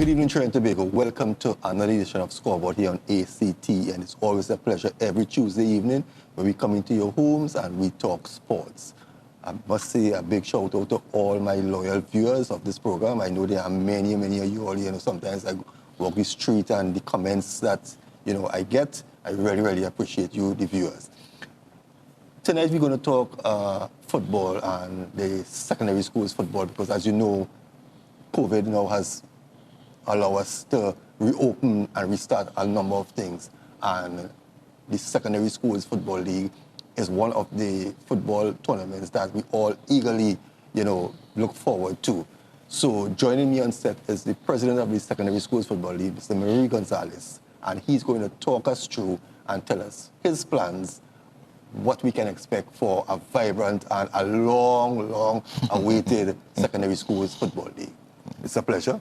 Good evening, Trinidad and Tobago. Welcome to another edition of Scoreboard here on ACT, and it's always a pleasure every Tuesday evening when we come into your homes and we talk sports. I must say a big shout out to all my loyal viewers of this program. I know there are many of you all, sometimes I walk the street and the comments that, I get, I really appreciate you, the viewers. Tonight we're going to talk football and the secondary schools football because, as you know, COVID now has allowed us to reopen and restart a number of things. And the Secondary Schools Football League is one of the football tournaments that we all eagerly, look forward to. So joining me on set is the president of the Secondary Schools Football League, Mr. Merere Gonzales, and he's going to talk us through and tell us his plans, what we can expect for a vibrant and a long awaited Secondary Schools Football League. It's a pleasure.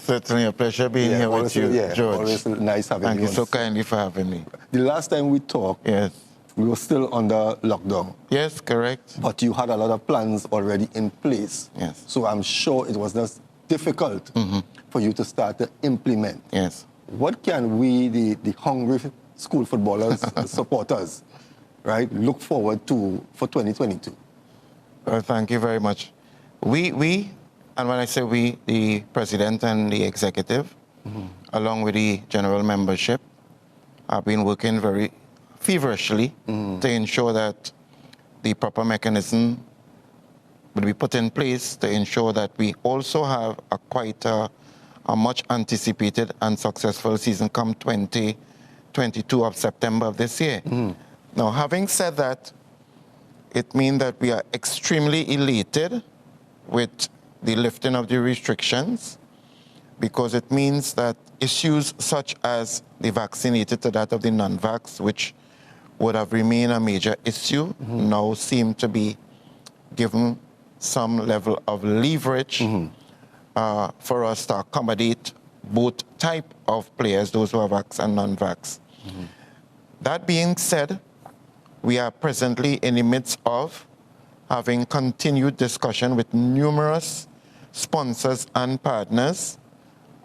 Certainly a pleasure being here with you, George. Always nice having you. Thank you so kindly for having me. The last time we talked, yes, we were still under lockdown. Yes, correct. But you had a lot of plans already in place. Yes. So I'm sure it was just difficult for you to start to implement. Yes. What can we, the hungry school footballers, supporters, right, look forward to for 2022? Well, thank you very much. We, and when I say we, the president and the executive, along with the general membership, have been working very feverishly to ensure that the proper mechanism will be put in place to ensure that we also have a much anticipated and successful season come 2022 of September of this year. Now, having said that, it means that we are extremely elated with the lifting of the restrictions, because it means that issues such as the vaccinated to that of the non-vax, which would have remained a major issue, now seem to be given some level of leverage for us to accommodate both type of players, those who are vax and non-vax. That being said, we are presently in the midst of having continued discussion with numerous sponsors and partners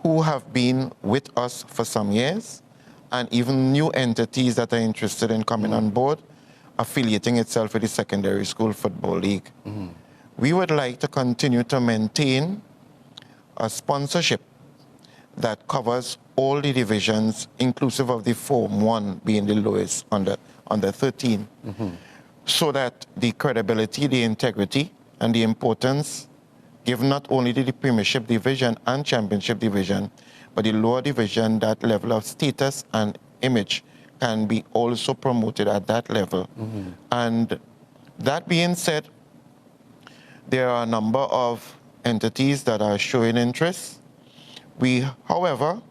who have been with us for some years, and even new entities that are interested in coming on board, affiliating itself with the Secondary School Football League. We would like to continue to maintain a sponsorship that covers all the divisions, inclusive of the Form 1 being the lowest under 13, so that the credibility, the integrity, and the importance given not only to the Premiership Division and Championship Division, but the lower division, that level of status and image can be also promoted at that level. And that being said, there are a number of entities that are showing interest. We, however,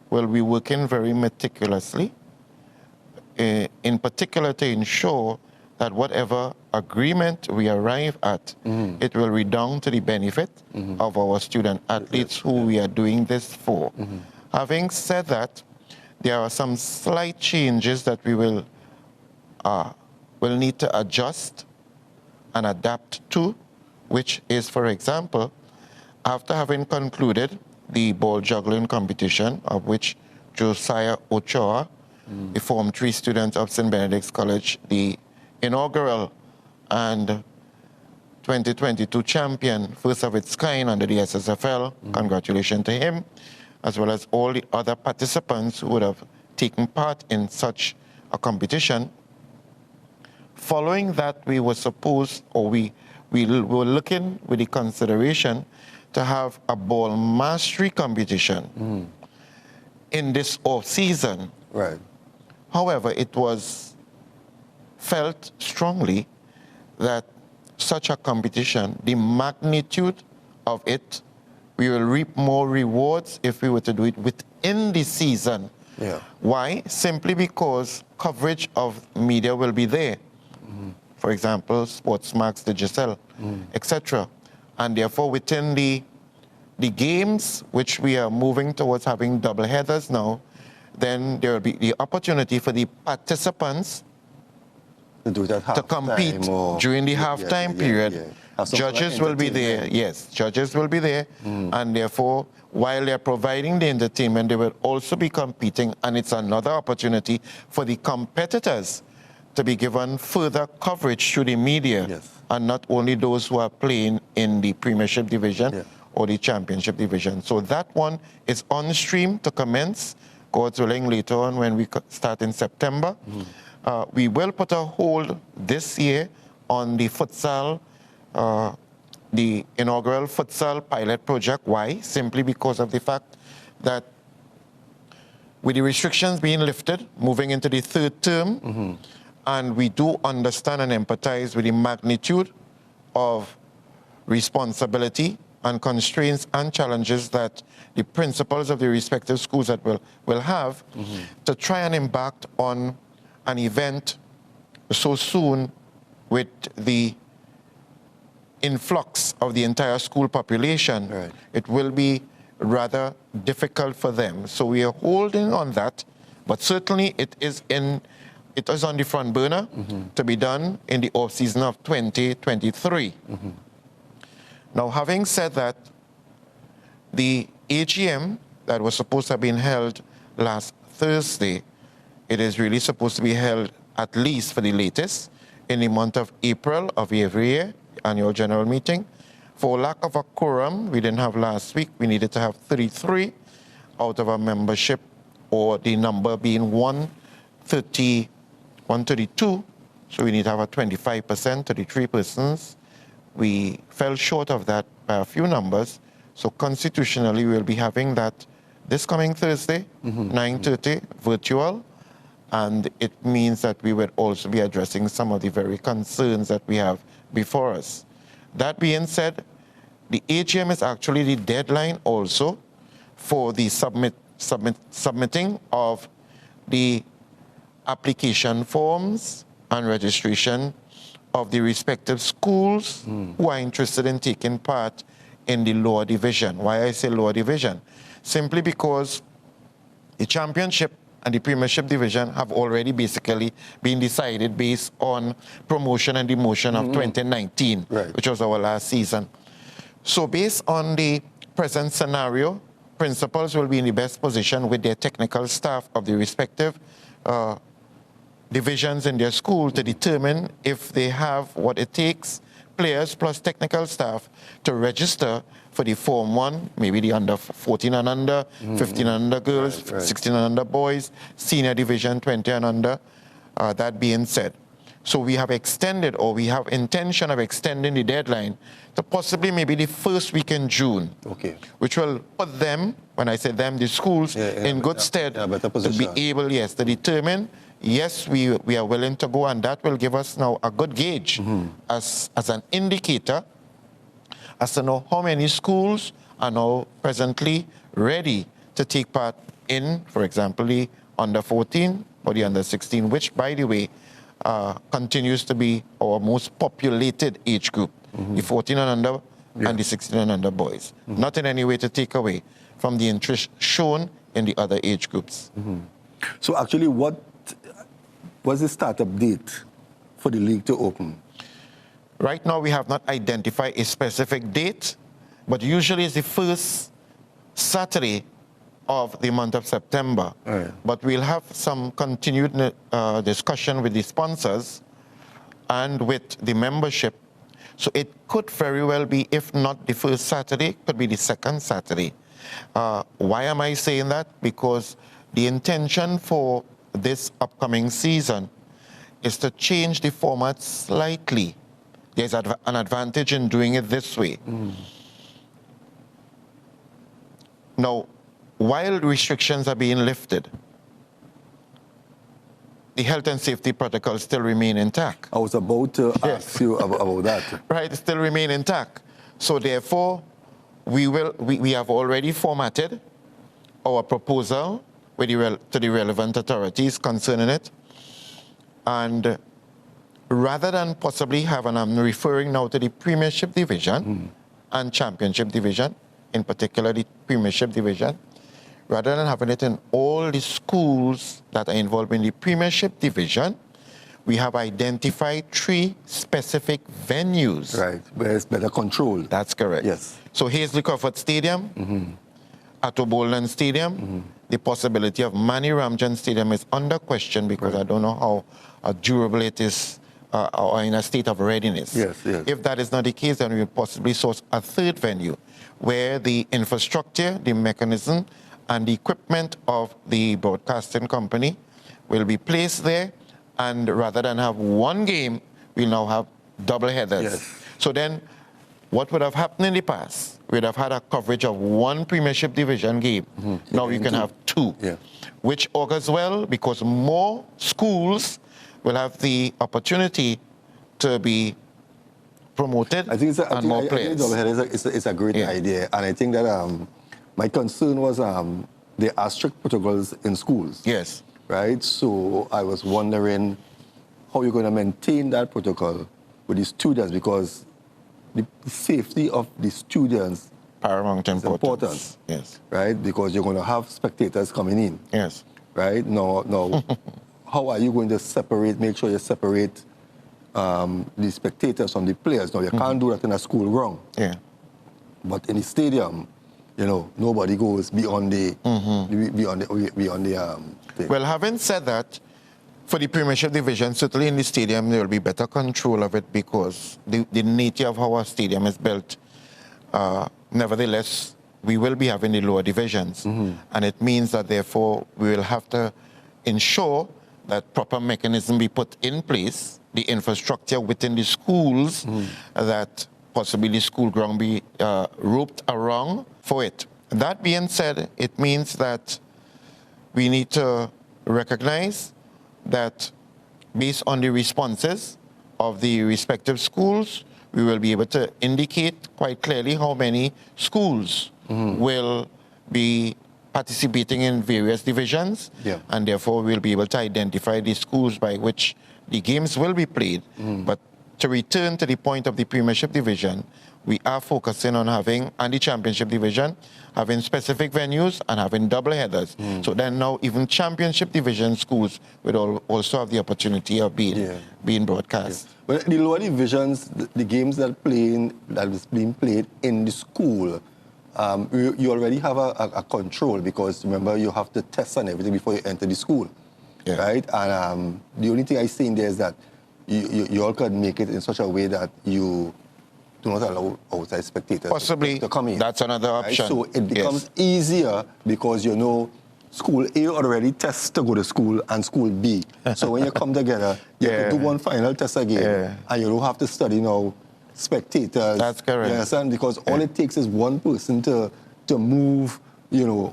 will be working very meticulously, in particular to ensure that whatever agreement we arrive at, it will redound to the benefit of our student athletes who we are doing this for. Having said that, there are some slight changes that we will need to adjust and adapt to, which is, for example, after having concluded the ball juggling competition, of which Josiah Ochoa, the Form 3 student of St. Benedict's College, the inaugural and 2022 champion, first of its kind under the SSFL. Congratulations to him, as well as all the other participants who would have taken part in such a competition. Following that, we were supposed, or we were looking with the consideration to have a ball mastery competition in this off-season. Right. However, it was felt strongly that such a competition, the magnitude of it, we will reap more rewards if we were to do it within the season. Yeah. Why? Simply because coverage of media will be there. For example, Sportsmax, Digicel, etc. And therefore, within the games, which we are moving towards having double headers now, then there will be the opportunity for the participants to do it at to halftime compete or during the yeah, halftime yeah, period. yeah. Have some sort of Judges will be there. entertainment. Yes, judges will be there, and therefore, while they're providing the entertainment, they will also be competing, and it's another opportunity for the competitors to be given further coverage through the media, Yes. and not only those who are playing in the Premiership Division Yeah. or the Championship Division. So that one is on stream to commence, God's willing, later on when we start in September. We will put a hold this year on the futsal, the inaugural futsal pilot project. Why? Simply because of the fact that with the restrictions being lifted, moving into the third term, and we do understand and empathize with the magnitude of responsibility and constraints and challenges that the principals of the respective schools that will have to try and embark on an event so soon with the influx of the entire school population. Right. It will be rather difficult for them. So we are holding on that, but certainly it is on the front burner to be done in the off season of 2023. Now, having said that, the AGM that was supposed to have been held last Thursday, it is really supposed to be held at least for the latest in the month of April of every year, annual general meeting. For lack of a quorum, we didn't have last week. We needed to have 33 out of our membership, or the number being 132. So we need to have a 25%, 33 persons. We fell short of that by a few numbers. So constitutionally, we'll be having that this coming Thursday, 9:30, virtual. And it means that we will also be addressing some of the very concerns that we have before us. That being said, the AGM is actually the deadline also for the submitting of the application forms and registration of the respective schools who are interested in taking part in the lower division. Why I say lower division? Simply because the championship and the premiership division have already basically been decided based on promotion and demotion of 2019, Right. which was our last season. So based on the present scenario, principals will be in the best position with their technical staff of the respective divisions in their school to determine if they have what it takes, players plus technical staff, to register for the Form 1, maybe the under 14 and under, 15 and under girls, Right. 16 and under boys, senior division 20 and under. That being said, so we have extended, or we have intention of extending the deadline to possibly maybe the first week in June. Okay. Which will put them, when I say them, the schools, in good stead better to be position. able, yes, to determine, yes, we are willing to go, and that will give us now a good gauge as an indicator as to know how many schools are now presently ready to take part in, for example, the under 14 or the under 16, which, by the way, continues to be our most populated age group, the 14 and under and the 16 and under boys. Not in any way to take away from the interest shown in the other age groups. So actually, what was the startup date for the league to open? Right now, we have not identified a specific date, but usually it's the first Saturday of the month of September. Right. But we'll have some continued discussion with the sponsors and with the membership. So it could very well be, if not the first Saturday, could be the second Saturday. Why am I saying that? Because the intention for this upcoming season is to change the format slightly. There's an advantage in doing it this way. Now, while restrictions are being lifted, the health and safety protocols still remain intact. I was about to ask you about that. Right, still remain intact. So therefore, we have already formatted our proposal with to the relevant authorities concerning it. And rather than possibly have, and I'm referring now to the Premiership Division and Championship Division, in particular the Premiership Division, rather than having it in all the schools that are involved in the Premiership Division, we have identified 3 specific venues. Right, where it's better controlled. That's correct. Yes. So Hazley Crawford Stadium, Atto Boldon Stadium, the possibility of Manny Ramjan Stadium is under question because I don't know how durable it is or in a state of readiness. Yes, yes. If that is not the case, then we will possibly source a 3rd venue where the infrastructure, the mechanism, and the equipment of the broadcasting company will be placed there, and rather than have 1 game, we'll now have double headers. Yes. So then, what would have happened in the past? We'd have had a coverage of 1 Premiership Division game. Now we can have 2, which augurs well because more schools will have the opportunity to be promoted and more players. I think double headers is a great idea, and I think that my concern was there are strict protocols in schools. Yes. Right? So I was wondering how you're going to maintain that protocol with the students, because the safety of the students paramount is important. Yes. Right? Because you're going to have spectators coming in. Yes. Right? Now how are you going to make sure you separate the spectators from the players? Now, you can't do that in a school ground. Yeah. But in the stadium, nobody goes beyond the thing. Well, having said that, for the Premiership Division, certainly in the stadium, there will be better control of it because the nature of how our stadium is built. Nevertheless, we will be having the lower divisions. And it means that, therefore, we will have to ensure that proper mechanism be put in place, the infrastructure within the schools, that possibly the school ground be roped around for it. That being said, it means that we need to recognize that based on the responses of the respective schools, we will be able to indicate quite clearly how many schools will be participating in various divisions, and therefore we'll be able to identify the schools by which the games will be played. But to return to the point of the Premiership Division, we are focusing on having, and the Championship Division, having specific venues and having double headers. So then now even Championship Division schools will also have the opportunity of being broadcast. Well, the lower divisions, the games that is being played in the school, you already have a control, because remember, you have to test and everything before you enter the school, right? And the only thing I see in there is that you all can make it in such a way that you do not allow outside spectators possibly to come in. That's another option. Right? So it becomes easier because school A already tests to go to school and school B. So when you come together, you can do one final test again, and you don't have to study now spectators. That's correct. You understand? Because all it takes is one person to move, or you know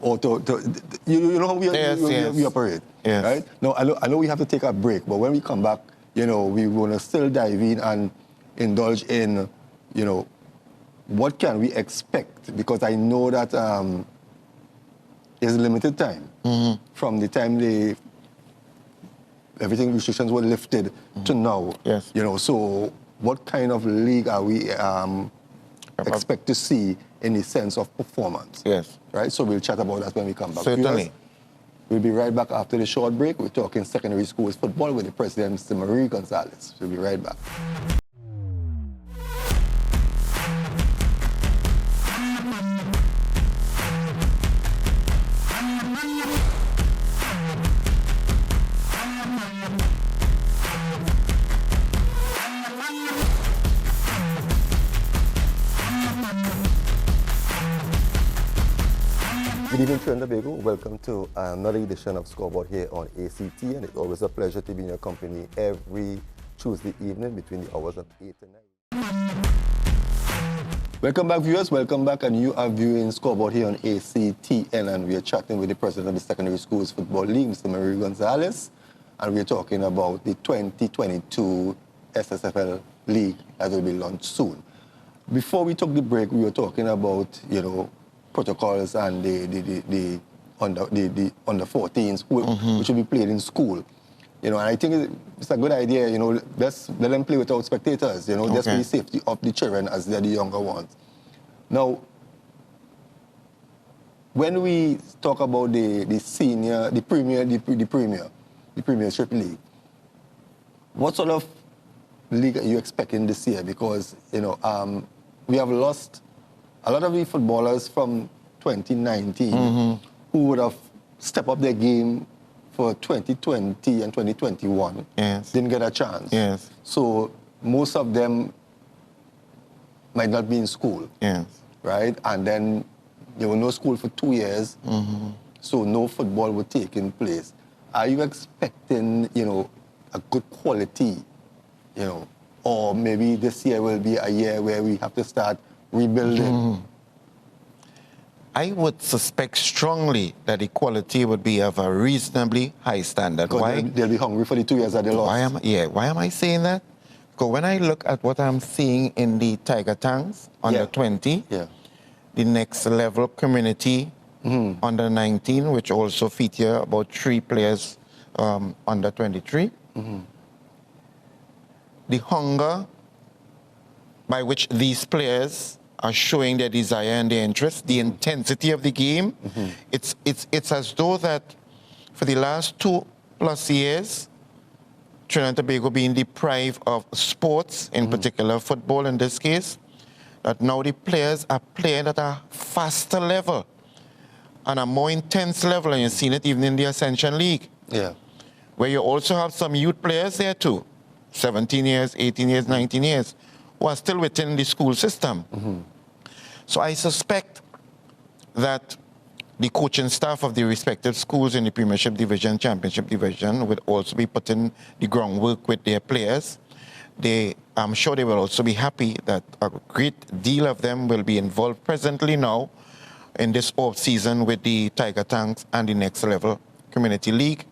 how we operate, right? Now, I know we have to take a break, but when we come back, we want to still dive in and indulge in, what can we expect? Because I know that there's limited time from the time everything restrictions were lifted to now. Yes. So what kind of league are we expect to see in the sense of performance? Yes. Right? So we'll chat about that when we come back. Certainly. Viewers, we'll be right back after the short break. We're talking secondary schools football with the president, Mr. Merere Gonzales. We'll be right back. Good evening, Trinidad and Tobago. Welcome to another edition of Scoreboard here on ACT, and it's always a pleasure to be in your company every Tuesday evening between the hours of 8 and 9. Welcome back, viewers. Welcome back, and you are viewing Scoreboard here on ACTN, and we are chatting with the president of the Secondary Schools Football League, Mr. Merere Gonzales, and we're talking about the 2022 SSFL League that will be launched soon. Before we took the break, we were talking about, protocols and the under 14s, which will be played in school. And I think it's a good idea, let's let them play without spectators, just for the safety of the children as they're the younger ones. Now, when we talk about the Premiership League, What sort of league are you expecting this year? Because, we have lost a lot of the footballers from 2019 who would have stepped up their game for 2020 and 2021. Yes. Didn't get a chance. Yes. So most of them might not be in school. Yes. Right? And then there was no school for 2 years, so no football was taking place. Are you expecting, a good quality, or maybe this year will be a year where we have to start rebuilding? I would suspect strongly that the quality would be of a reasonably high standard. Why? They'll be hungry for the 2 years that they lost. Why am I saying that? Because when I look at what I'm seeing in the Tiger Tanks under 20, the next level community under 19, which also feature about 3 players under 23, the hunger by which these players are showing their desire and their interest, the intensity of the game, it's as though that for the last 2+ years, Trinidad and Tobago being deprived of sports, in particular football in this case, that now the players are playing at a faster level and a more intense level, and you've seen it even in the Ascension League. Yeah. Where you also have some youth players there too, 17 years, 18 years, 19 years, who are still within the school system. So I suspect that the coaching staff of the respective schools in the Premiership Division, Championship Division would also be putting the groundwork with their players. I'm sure they will also be happy that a great deal of them will be involved presently now in this off-season with the Tiger Tanks and the Next Level Community League.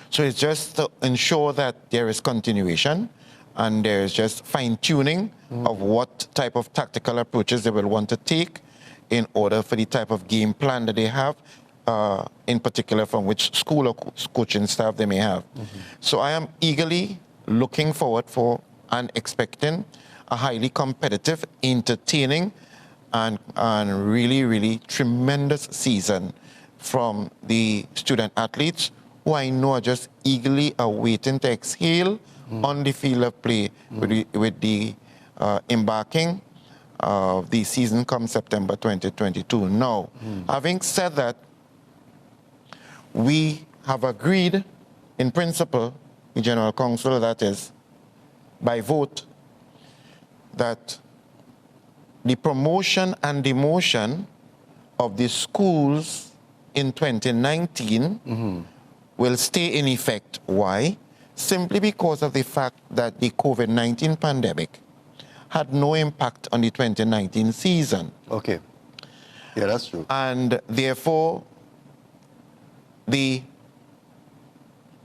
So it's just to ensure that there is continuation and there is just fine-tuning of what type of tactical approaches they will want to take in order for the type of game plan that they have, in particular from which school or coaching staff they may have. So I am eagerly looking forward for and expecting a highly competitive, entertaining, and really, really tremendous season from the student athletes who I know are just eagerly awaiting to exhale on the field of play with the embarking of the season come September 2022. Now, having said that, we have agreed in principle, the General Council, that is, by vote, that the promotion and demotion of the schools in 2019 will stay in effect. Why? Simply because of the fact that the COVID-19 pandemic had no impact on the 2019 season. Okay. Yeah, that's true. And therefore, the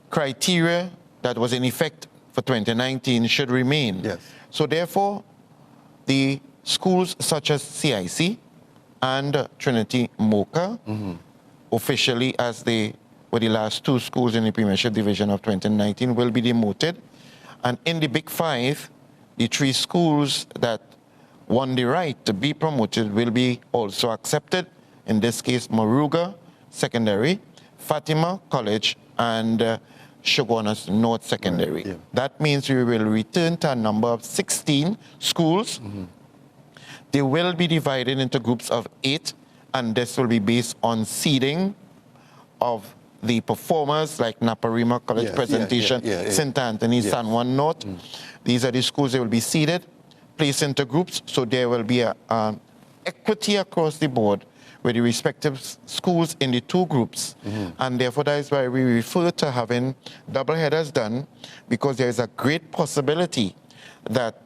criteria that was in effect for 2019 should remain. Yes. So therefore, the schools such as CIC and Trinity Mocha, officially as they were the last 2 schools in the Premiership Division of 2019, will be demoted. And in the Big Five, the 3 schools that won the right to be promoted will be also accepted. In this case, Moruga Secondary, Fatima College, and Shogunas North Secondary. Right, yeah. That means we will return to a number of 16 schools. They will be divided into groups of 8, and this will be based on seeding of the performers like Naparima College Presentation, St. Anthony, San Juan North. These are the schools that will be seeded, placed into groups, so there will be an equity across the board with the respective schools in the 2 groups. And therefore, that is why we refer to having double headers done, because there is a great possibility that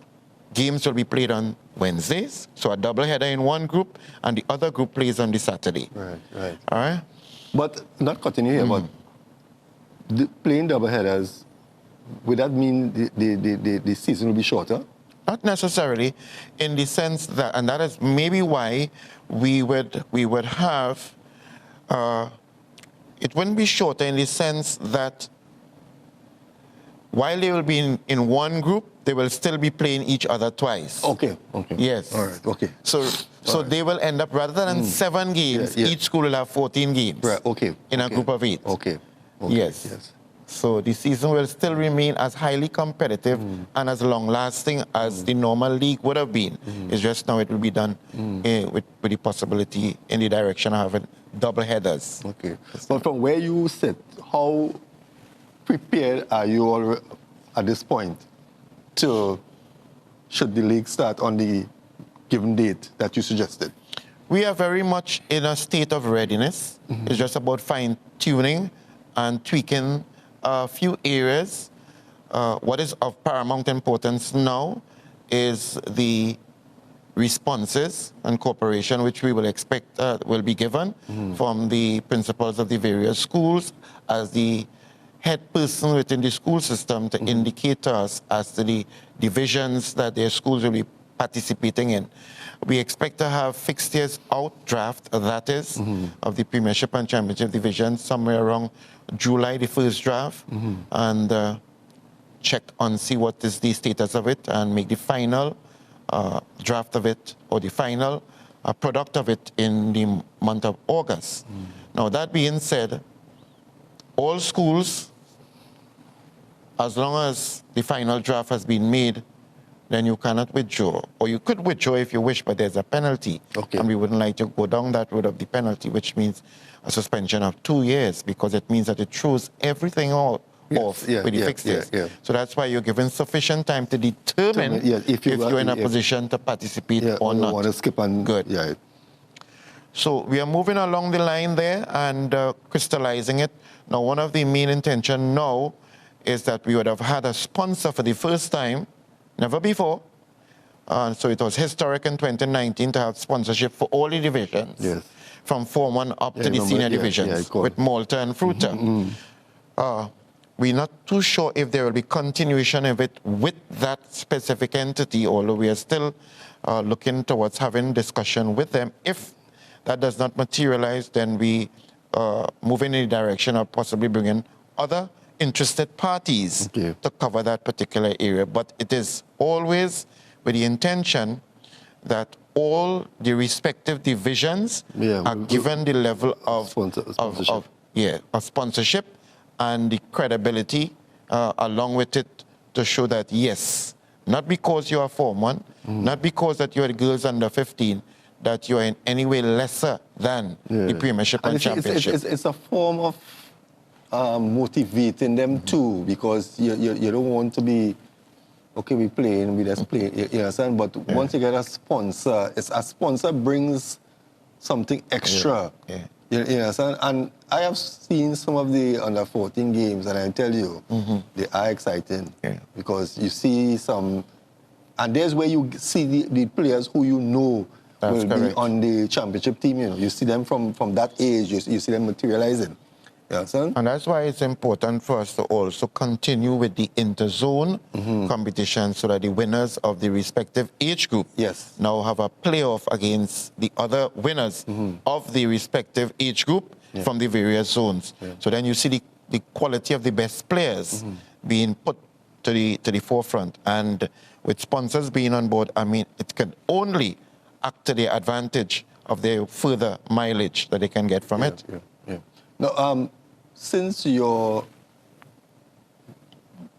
games will be played on Wednesdays, so a double header in one group, and the other group plays on the Saturday. Right. All right? But not continue here, but playing double headers, would that mean the season will be shorter? Not necessarily, in the sense that, and that is maybe why we would have, it wouldn't be shorter in the sense that while they will be in one group, they will still be playing each other twice. Okay. Yes. All right, okay. So right. they will end up, rather than 7 games, each school will have 14 games. Right, okay. In a group of 8. Okay. Yes. So the season will still remain as highly competitive and as long-lasting as the normal league would have been. It's just now it will be done with the possibility in the direction of having double headers. Okay. But from where you sit, how prepared are you all at this point to, should the league start on the given date that you suggested? We are very much in a state of readiness. It's just about fine-tuning and tweaking a few areas. What is of paramount importance now is the responses and cooperation which we will expect will be given from the principals of the various schools as the head person within the school system to indicate to us as to the divisions that their schools will be participating in. We expect to have fixtures out, draft, that is, of the Premiership and Championship division somewhere around July, the first draft, and check on, see what is the status of it, and make the final draft of it, or the final product of it in the month of August. Now, that being said, all schools, as long as the final draft has been made, then you cannot withdraw. Or you could withdraw if you wish, but there's a penalty. Okay. And we wouldn't like to go down that road of the penalty, which means a suspension of 2 years, because it means that it throws everything off with the fixtures. So that's why you're given sufficient time to determine if you're in a position to participate or not. Want to skip on. Good. Yeah. So we are moving along the line there and crystallizing it. Now, one of the main intention now is that we would have had a sponsor for the first time, never before. So it was historic in 2019 to have sponsorship for all the divisions, from Form 1 up to the senior divisions, with Malta and Fruta. We're not too sure if there will be continuation of it with that specific entity, although we are still looking towards having discussion with them. If that does not materialize, then we move in the direction of possibly bringing other interested parties to cover that particular area. But it is always with the intention that all the respective divisions are given the level of sponsorship and the credibility along with it to show that, yes, not because you are Form 1, not because that you are the girls under 15, that you are in any way lesser than the Premiership and Championship. It's a form of motivating them too, because you don't want to be, okay, we just play, you understand? But once you get a sponsor, a sponsor brings something extra. You understand? And I have seen some of the under 14 games, and I tell you, they are exciting because you see some, and there's where you see the players who you know will be on the championship team. You know, you see them from that age. You see them materializing. You understand? And that's why it's important for us to also continue with the interzone competition, so that the winners of the respective age group now have a playoff against the other winners of the respective age group from the various zones. So then you see the quality of the best players being put to the forefront. And with sponsors being on board, I mean, it can only act to the advantage of their further mileage that they can get from it. Now, since your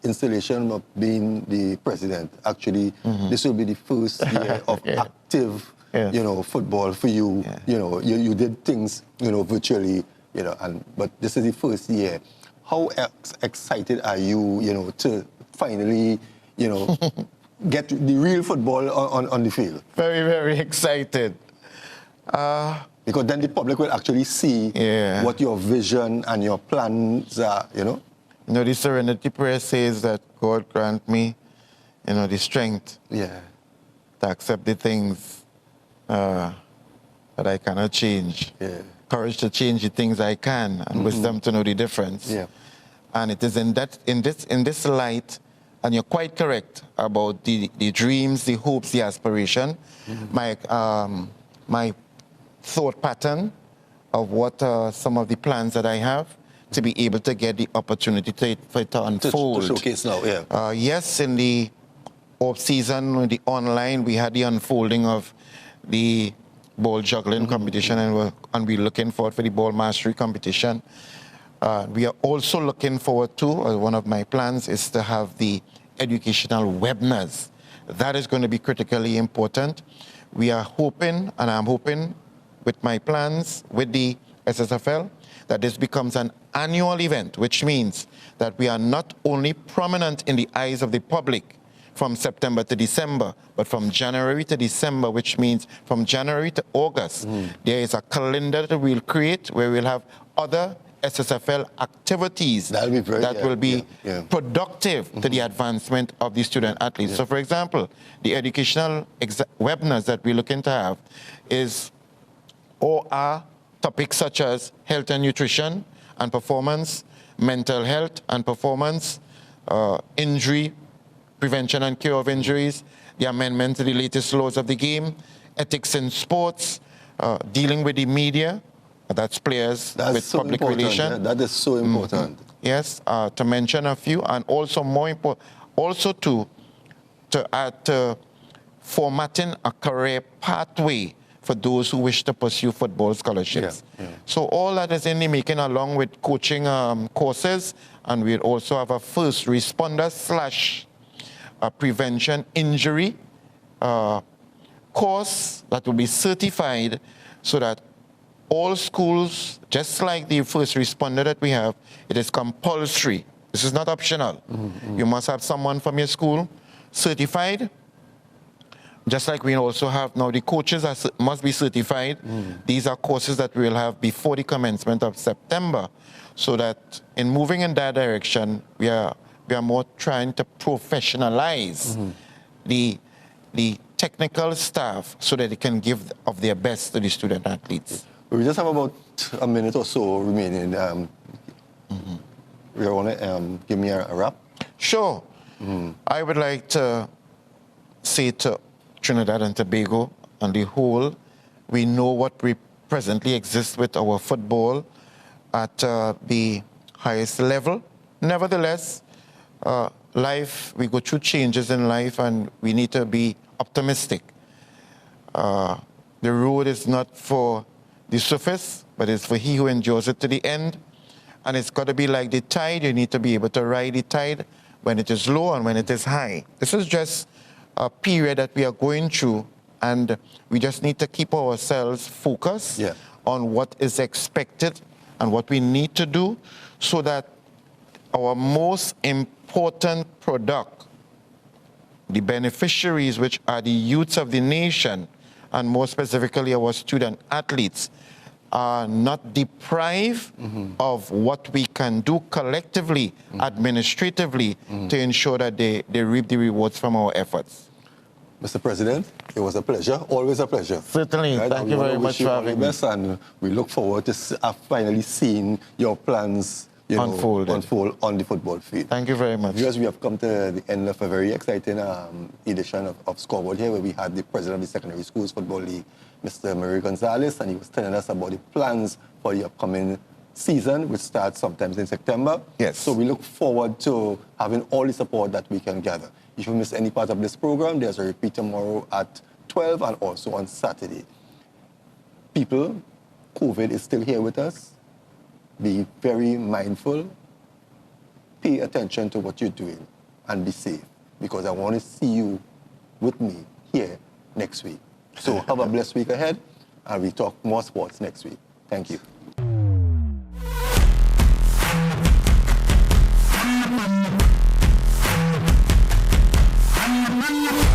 installation of being the president, actually, this will be the first year of active, football for you. You know, you did things, virtually, but this is the first year. How excited are you, to finally, get the real football on the field? Very, very excited. Because then the public will actually see what your vision and your plans are, the Serenity Prayer says that God grant me, the strength to accept the things that I cannot change. Courage to change the things I can, and wisdom to know the difference. And it is in this light, and you're quite correct about the dreams, the hopes, the aspiration. My thought pattern of what some of the plans that I have to be able to get the opportunity for it to unfold. To showcase now, yes, in the off-season, with the online, we had the unfolding of the ball juggling competition, and we're looking forward for the ball mastery competition. We are also looking forward to, one of my plans is to have the educational webinars. That is going to be critically important. We are hoping, and I'm hoping with my plans with the SSFL, that this becomes an annual event, which means that we are not only prominent in the eyes of the public from September to December, but from January to December, which means from January to August, there is a calendar that we'll create where we'll have other SSFL activities that will be productive to the advancement of the student athletes. So for example, the educational webinars that we're looking to have is or are topics such as health and nutrition and performance, mental health and performance, injury prevention and cure of injuries, the amendment to the latest laws of the game, ethics in sports, dealing with the media, that's players with so public relations. relations. That is so important. Yes, to mention a few, and also more important, also to add to formatting a career pathway for those who wish to pursue football scholarships. So all that is in the making, along with coaching courses, and we'll also have a first responder / prevention injury course that will be certified so that all schools, just like the first responder that we have, it is compulsory. This is not optional. You must have someone from your school certified, just like we also have now the coaches must be certified. These are courses that we will have before the commencement of September, so that in moving in that direction, we are more trying to professionalize the technical staff so that they can give of their best to the student athletes. We just have about a minute or so remaining. You want to give me a wrap? Sure. I would like to say to Trinidad and Tobago and the whole, we know what we presently exist with our football at the highest level. Nevertheless, life, we go through changes in life and we need to be optimistic. The road is not for the swiftest, but it's for he who endures it to the end. And it's got to be like the tide. You need to be able to ride the tide when it is low and when it is high. This is just a period that we are going through, and we just need to keep ourselves focused on what is expected and what we need to do so that our most important product, the beneficiaries, which are the youths of the nation, and more specifically our student athletes, are not deprived of what we can do collectively, administratively, to ensure that they reap the rewards from our efforts. Mr. President, it was a pleasure, always a pleasure. Certainly, right? thank you very much for having me. And we look forward to finally seeing your plans unfold on the football field. Thank you very much. Because we have come to the end of a very exciting edition of Scoreboard here, where we had the president of the Secondary Schools Football League, Mr. Merere Gonzales, and he was telling us about the plans for the upcoming season, which starts sometimes in September. Yes. So we look forward to having all the support that we can gather. If you miss any part of this program, there's a repeat tomorrow at 12 and also on Saturday. People, COVID is still here with us. Be very mindful, pay attention to what you're doing, and be safe, because I want to see you with me here next week. So have a blessed week ahead, and we talk more sports next week. Thank you. Thank you.